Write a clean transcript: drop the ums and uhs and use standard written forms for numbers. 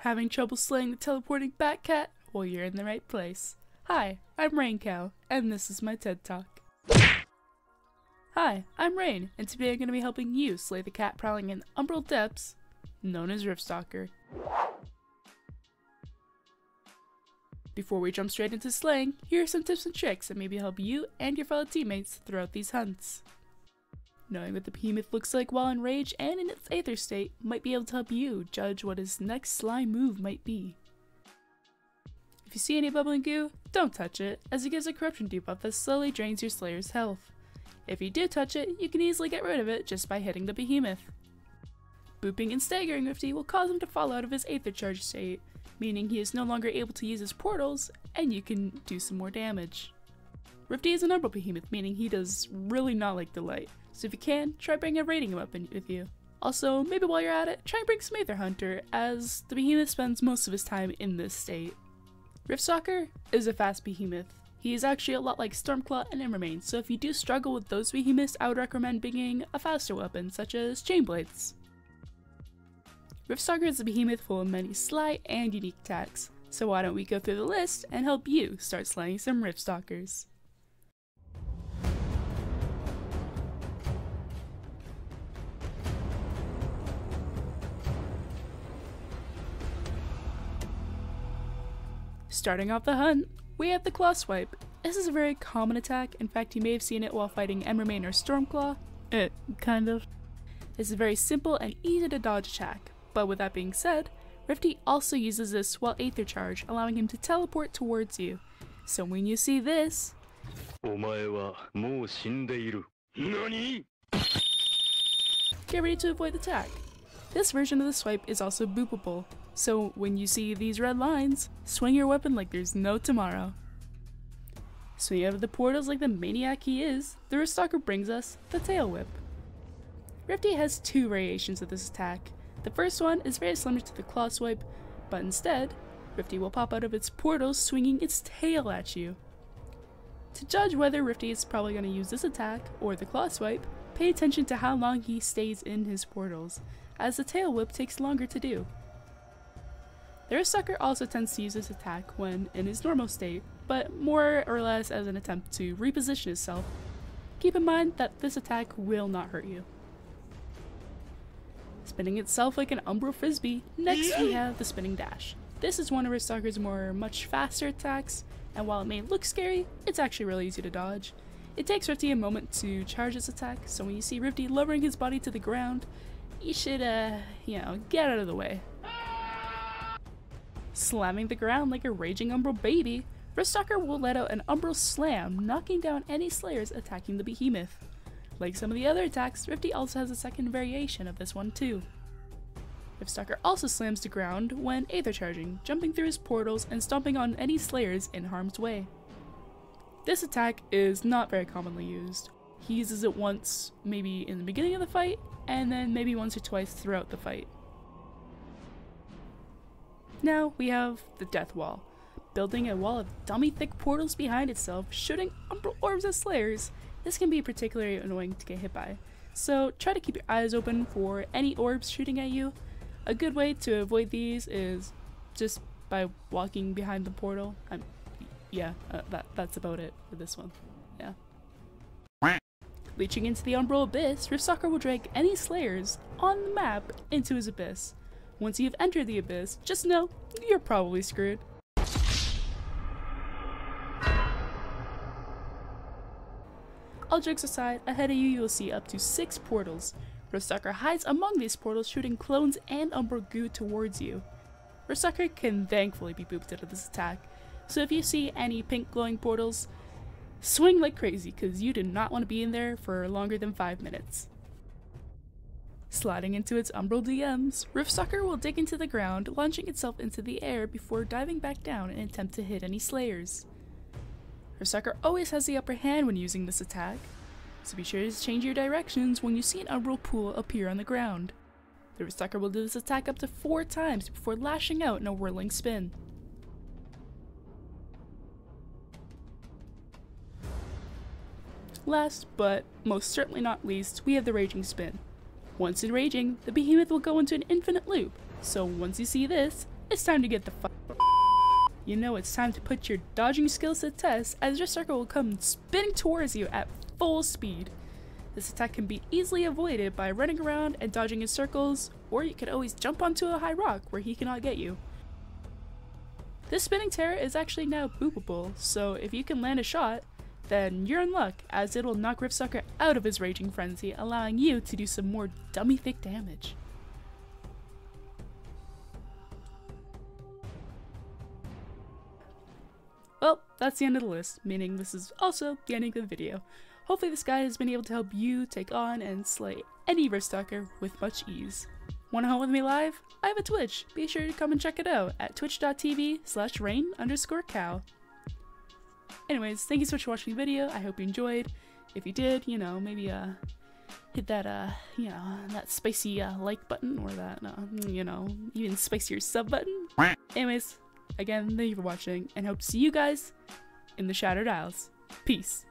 Having trouble slaying the teleporting bat cat? Well, you're in the right place. Hi, I'm Rain Cow, and this is my TED Talk. Hi, I'm Rain, and today I'm going to be helping you slay the cat prowling in Umbral depths, known as Riftstalker. Before we jump straight into slaying, here are some tips and tricks that maybe help you and your fellow teammates throughout these hunts. Knowing what the behemoth looks like while enraged and in its aether state might be able to help you judge what his next sly move might be. If you see any bubbling goo, don't touch it, as it gives a corruption debuff that slowly drains your slayer's health. If you do touch it, you can easily get rid of it just by hitting the behemoth. Booping and staggering Rifty will cause him to fall out of his aether charge state, meaning he is no longer able to use his portals, and you can do some more damage. Rifty is an Umbral behemoth, meaning he does really not like the light, so if you can, try bringing a raiding weapon with you. Also, maybe while you're at it, try and bring some Aether Hunter, as the behemoth spends most of his time in this state. Riftstalker is a fast behemoth. He is actually a lot like Stormclaw and Immermane, so if you do struggle with those behemoths, I would recommend bringing a faster weapon, such as Chainblades. Riftstalker is a behemoth full of many sly and unique attacks, so why don't we go through the list and help you start slaying some Riftstalkers. Starting off the hunt, we have the Claw Swipe. This is a very common attack. In fact, you may have seen it while fighting Immermane or Stormclaw. Kind of. This is a very simple and easy to dodge attack, but with that being said, Rifty also uses this while Aether Charge, allowing him to teleport towards you. So when you see this, get ready to avoid the attack. This version of the swipe is also boopable, so when you see these red lines, swing your weapon like there's no tomorrow. Swinging out of the portals like the maniac he is, the Riftstalker brings us the Tail Whip. Rifty has two variations of this attack. The first one is very similar to the Claw Swipe, but instead, Rifty will pop out of its portals swinging its tail at you. To judge whether Rifty is probably going to use this attack or the Claw Swipe, pay attention to how long he stays in his portals, as the Tail Whip takes longer to do. The Riftstalker also tends to use this attack when in his normal state, but more or less as an attempt to reposition itself. Keep in mind that this attack will not hurt you. Spinning itself like an Umbral Frisbee, next we have the Spinning Dash. This is one of Riftstalker's much faster attacks, and while it may look scary, it's actually really easy to dodge. It takes Rifty a moment to charge its attack, so when you see Rifty lowering his body to the ground, you should, get out of the way. Slamming the ground like a raging Umbral baby, Riftstalker will let out an Umbral Slam, knocking down any slayers attacking the behemoth. Like some of the other attacks, Rifty also has a second variation of this one too. Riftstalker also slams the ground when Aether Charging, jumping through his portals and stomping on any slayers in harm's way. This attack is not very commonly used. He uses it once, maybe in the beginning of the fight, and then maybe once or twice throughout the fight. Now we have the Death Wall. Building a wall of dummy thick portals behind itself, shooting Umbral orbs at slayers. This can be particularly annoying to get hit by, so try to keep your eyes open for any orbs shooting at you. A good way to avoid these is just by walking behind the portal. That's about it for this one. Yeah. Leeching into the Umbral Abyss, Riftstalker will drag any slayers on the map into his abyss. Once you have entered the abyss, just know you're probably screwed. All jokes aside, ahead of you will see up to 6 portals. Riftstalker hides among these portals, shooting clones and Umbral goo towards you. Riftstalker can thankfully be booped out of this attack, so if you see any pink glowing portals, swing like crazy, cause you do not want to be in there for longer than 5 minutes. Sliding into its Umbral DMs, Riftstalker will dig into the ground, launching itself into the air before diving back down in an attempt to hit any slayers. Riftstalker always has the upper hand when using this attack, so be sure to change your directions when you see an Umbral pool appear on the ground. The Riftstalker will do this attack up to 4 times before lashing out in a whirling spin. Last, but most certainly not least, we have the Raging Spin. Once in raging, the behemoth will go into an infinite loop, so once you see this, it's time to get the fuck. You know it's time to put your dodging skills to the test, as Riftstalker will come spinning towards you at full speed. This attack can be easily avoided by running around and dodging in circles, or you could always jump onto a high rock where he cannot get you. This spinning terror is actually now boopable, so if you can land a shot, then you're in luck, as it'll knock Riftstalker out of his raging frenzy, allowing you to do some more dummy thick damage. Well, that's the end of the list, meaning this is also the ending of the video. Hopefully this guide has been able to help you take on and slay any Riftstalker with much ease. Wanna hang with me live? I have a Twitch, be sure to come and check it out at twitch.tv/rain_cow. Anyways, thank you so much for watching the video, I hope you enjoyed. If you did, you know, maybe hit that, you know, that spicy like button, or that, you know, even spicier sub button. Anyways, again, thank you for watching, and hope to see you guys in the Shattered Isles. Peace.